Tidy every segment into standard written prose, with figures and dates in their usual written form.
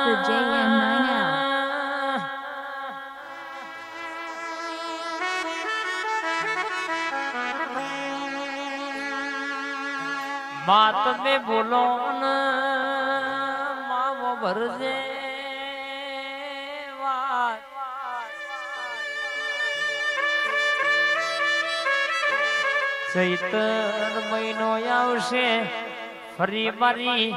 for JM9L. માં તમે બોલો ને માવો ભરજે વાત ચૈતર મહિનો આવશે ફરી મારી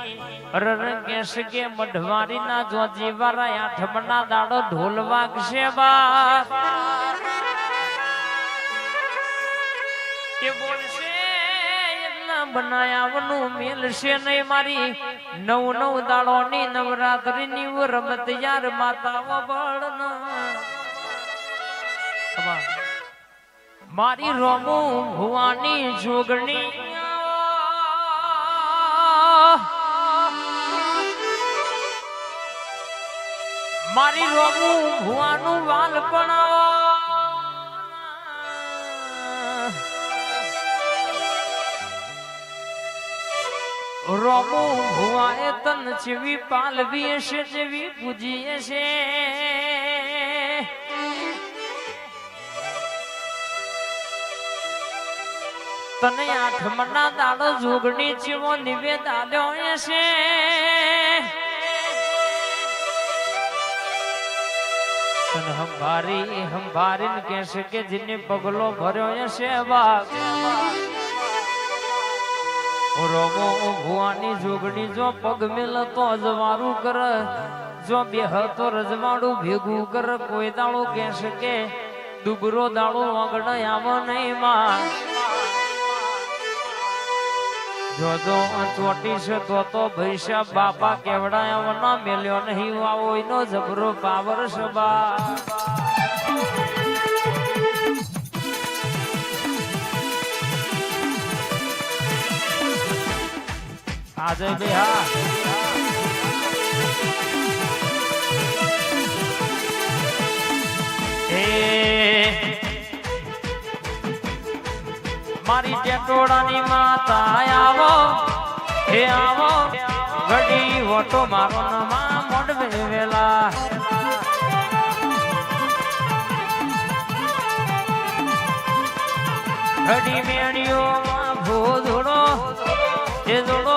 રરકેશ કે મઢવારી ના જોજી વાળા આઠમના દાડો ઢોલ વાગશે બા કે બોલશે બનાયાવનું મેલશે નહીં મારી નવ નવ દાડોની નવરાત્રીની રમત યાર માતા બળ મારી રોમુ ભુવાની જોગણી મારી રોમુ ભુવાનું વાલ પણ રોમુ ભુવાએ તન જેવી પાલવી છે જેવી પૂજીએ છે તને આઠમના દાડો જોગણી જેવો નિવેદ આલ્યો છે તને હંભારીને કહેશે કે જેને પગલો ભર્યો છે બાપ રોમો ભુવાની જોગણી જો પગ મેલ તો અજવારું કર જો બેહ તો રજવાડું ભેગું કર કોઈ દાડો કહેશે કે દુબરો દાડો આગળ આવ નહીં માં જો ચોટી છે તો ભૈસા બાપા કેવડાયા ના મેલ્યો નહીં આવો એનો જબરો પાવર છે બા આજે બેહા મારી ટેટોડાની માતા આવો હે આવો ઘડી ઓટો મારો માં મોડવે વેલા ઘડી મેણીઓ ભોધડો એ જોડો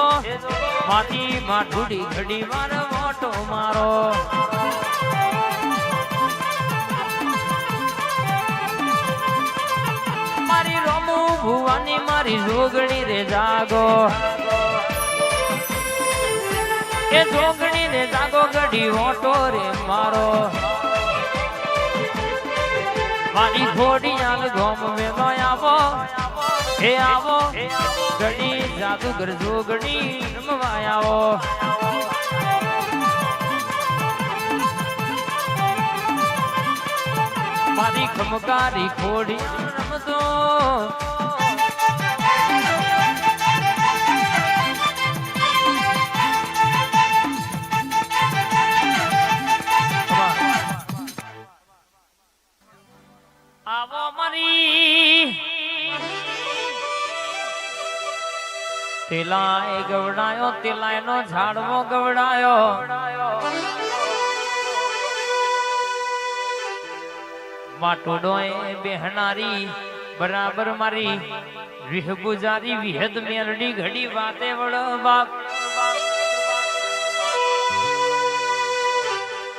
માટી માઠુડી ઘડી વાર મોટો મારો મારી રોમુ ભુવાની મારી જોગણી રે જાગો એ જોગણી રે જાગો ઘડી ઓટો રે મારો મારી ઘોડી આલ ગોમ વેલો આવો હે આવો ઘડી જાદુગર જોગણી રમવા આવો મારી ખમકારી ખોડી રમતો આવો મારી તેલાય ગવડાયો તેલાય નો ઝાડવો ગવડાયો માટોડોય બેહનારી બરાબર મારી વિહ ગુજારી વિહદ મેરડી ઘડી વાતે વડો બાપ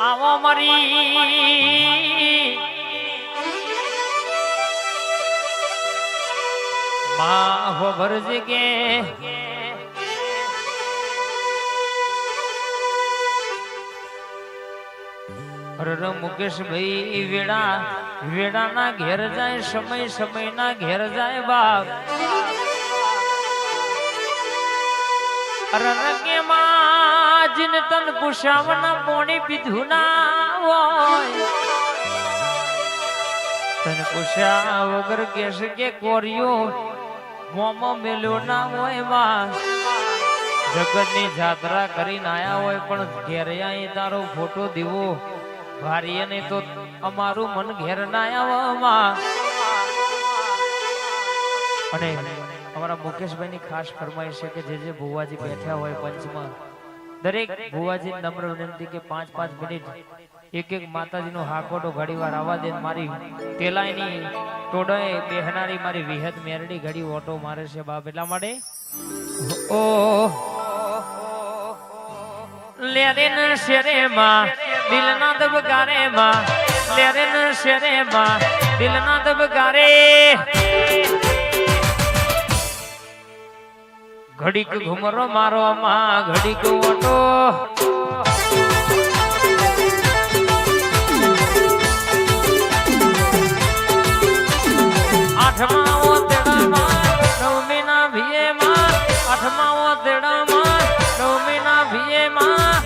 આવો મારી માં હો ભરજ કે મુકેશ ભાઈ વેડા ના ઘેર જાય સમય ના ઘેર જાય બાપ રંગે માં જીન તન પુષાવના પોણી પીધું ના હોય તન પુષા વગર કેસ કે કોરિયો મોમો મેલ્યો ના હોય માં જગત ની જાત્રા કરીને આયા હોય પણ ઘેર અહીં તારો ફોટો દેવો ભારી ને તો અમારું મન ઘેર ના આવવામાં અને અમારા મુકેશભાઈ ની ખાસ ફરમાઈશ છે કે જે ભુવાજી બેઠા હોય પંચમાં દરેક ભુવાજી નમ્ર વિનંતી કે 5-5 મિનિટ એક માતાજીનો હાકોટો ઘડીવાર આવવા દે. મારી તેલાઈની ટોડોએ બેહનારી મારી વિહત મેરડી ઘડી ઓટો મારે છે બાપ. એટલા માટે ઓ લેરેન શેરેમાં દિલના દબકારેમાં, લેરેન શેરેમાં દિલના દબકારે, ઘડીક ઘુમરો મારો માં ઘડીક ઓટો. આઠમાઓ તેડામાં નવમીના ભીએમાં, આઠમાઓ તેડામાં નવમીના ભીએમાં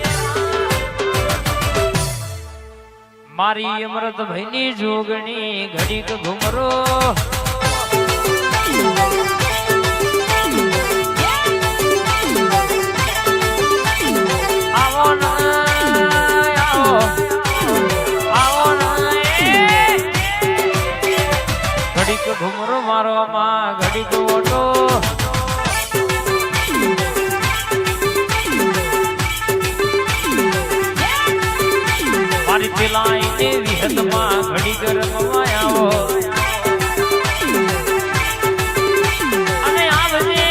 મારી અમૃત ભાઈની જોગણી ઘડીક ઘુમરો. ઘુમરો મારો માં ઘડીક ઓટો. મારી પેલાઈ વિહતમાં ઘડીક રમવાયા અને આવજે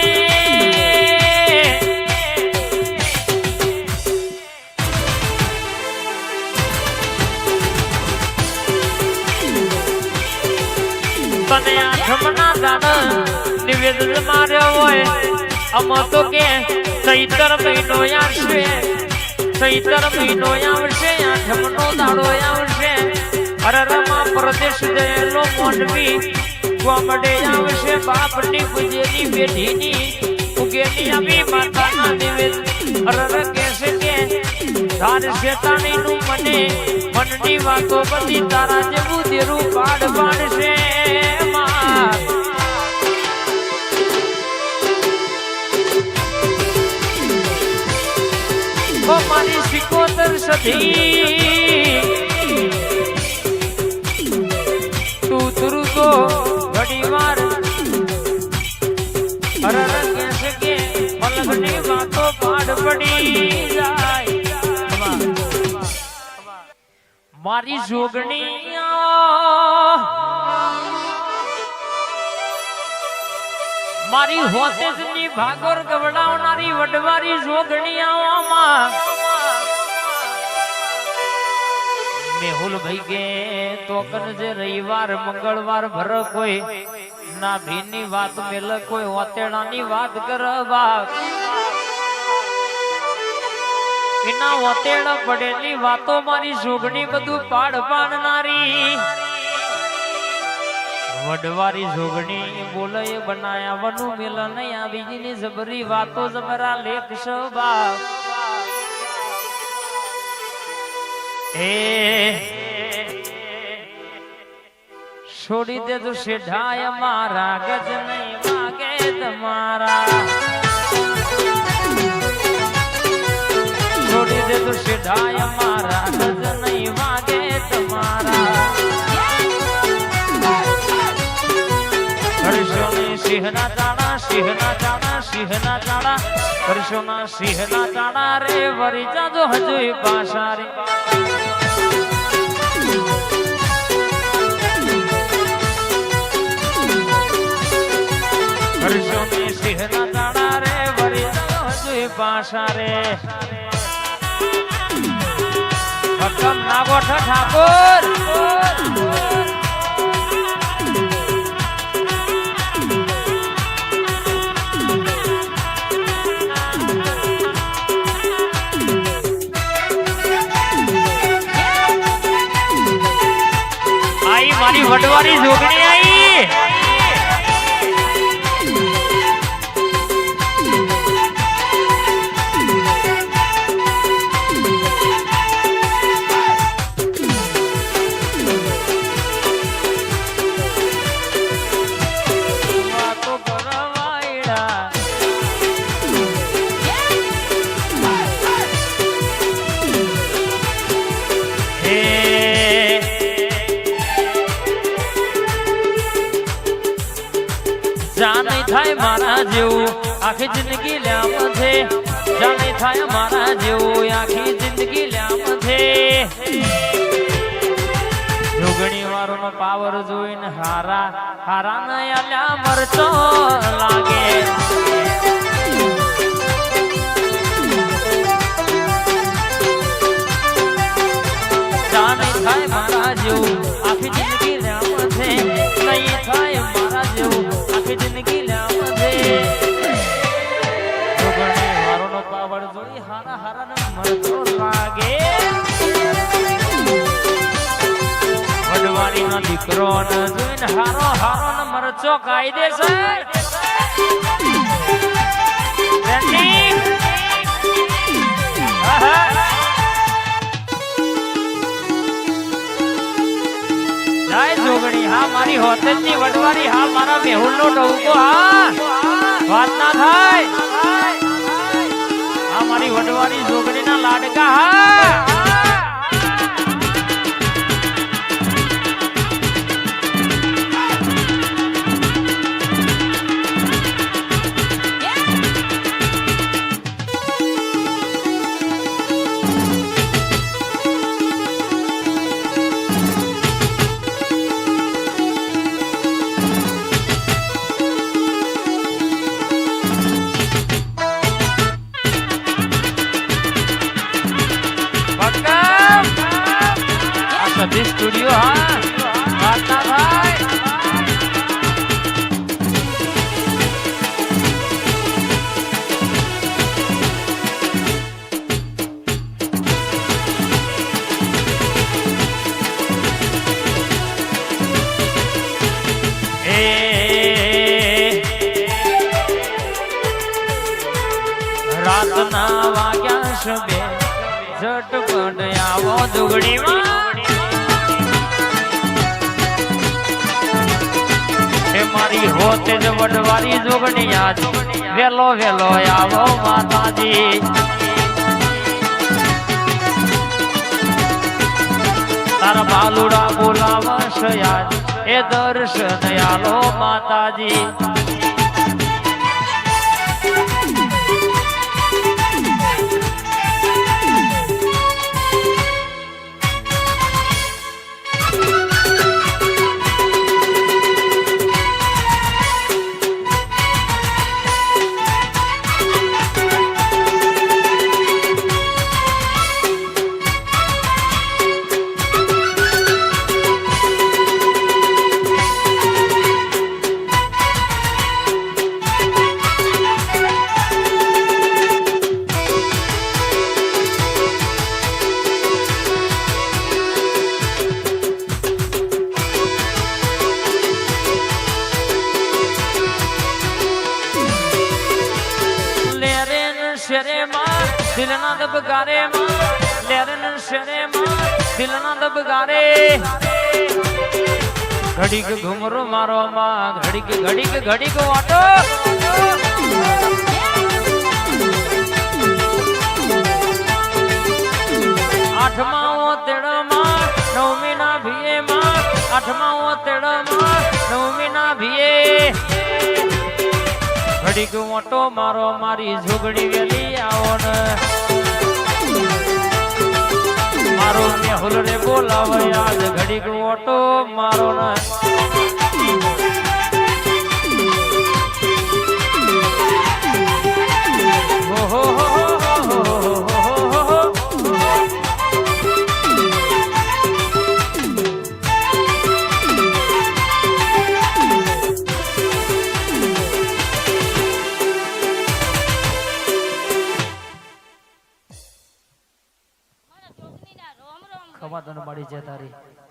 તને આઠમના દાડા નિવેદન માર્યો હોય. અમો તો કે ચૈતર મહિનો આવશે, ચૈતર મહિનો આવશે, આઠમનો દાડો આવશે. અરરમાં પ્રદેશ જયેલો મોંડવી ગોમડે આવશે. બાપની પૂજેલી બેઠીની ઉગેલી આવી માતાના નિવેદન. અરર કહેશે કે ધાર શેતાણીનું મને મનની વાતો બધી તારા જેવું દેરું પાડ પાડશે. મારી સિકોતર સધી તું ધ્રુવ તો ઘડી વાર હરર કહેશે કે મલકની વાતો પાડ પડી જાય. મારી જોગણી મારી હોતેજની ભાગોર ગવડાવનારી વડવારી જોગણીયાઓમાં મેહુલ ભાઈ કે તોકન જે રવિવાર મંગળવાર ભર કોઈ ના ભીની વાત મેલ કોઈ ઓતેડાની વાત કરવા એના ઓતેડા પડેલી વાતો મારી જોગણી બધું પાડ પાડનારી વડવારી જોગણી બોલે બનાયા વનું મેલા નહીં આવી જીની જબરી વાતો જબરા લેખ સબા. એ છોડી દે તું શેઢાય મારા ગજ નહીં વાગે તમારા. છોડી દે તું શેઢાય મારા ગજ નહીં વાગે તમારા. સિંહના ચાણા સિંહના ચાણા સિંહના ચાણા કરશોના સિંહના ચાણા રે વરી જાજો હજુ પાછા રે. કરશોની સિંહના ચાણા રે વરી જાજો હજુ પાછા રે. ભક્કમ નાગોઠ ઠાકોર મારી વડવારી જોગણી આવી. જાન થાય મારા જેવું આખી જિંદગી લામ છે. જાણે થાય મારા જેવું આખી જિંદગી લ્યામ છે જોગણી વાળો નો પાવર જોઈને હારા હારા ને આલ્યા મરચો લાગે જાણે થાય મારા જેવું આખી જિંદગી લ્યામ છે નહીં થાય મારા જેવું આખી જિંદગી લ્યામ છે જોગણી વાળો નો પાવર જોઈ હારા હારા ને મરચો લાગે વડવાડી નો દીકરો ન જોઈને હારો હારો ન મરચો કાયદેસર જય જોગણી હા મારી હોતેજ ની વડવાડી હા મારા મેહુલ નો ડોકો હા વાત ના થાય હા મારી વડવાડી જોગણી ના લાડકા હા સતીશ સ્ટુડિયો હા વાર્તા ભાઈ રાતના વાગ્યા શબે ઝટપટ આવો દુગડીમાં મારી હોતે જ વડવારી જોગણી આજ વેલો વેલો આવો માતાજી તારા બાલુડા બોલાવશ આજ એ દર્શન આલો માતાજી દિલના દબગારે માં લેરન શરે માં દિલના દબગારે ઘડીક ઘુમરો મારો માં ઘડીક વાટો આઠમા તેડ માં નવમી ના ભીએ માં આઠમા તેડ માં નવમી ના ભીએ ઘડીક મોટો મારો મારી જોગણી વેલી આવો ને મારો મેહુલ રે બોલાવે આજ ઘડીક મોટો મારો ને હો ખબર તને મળી છે તારી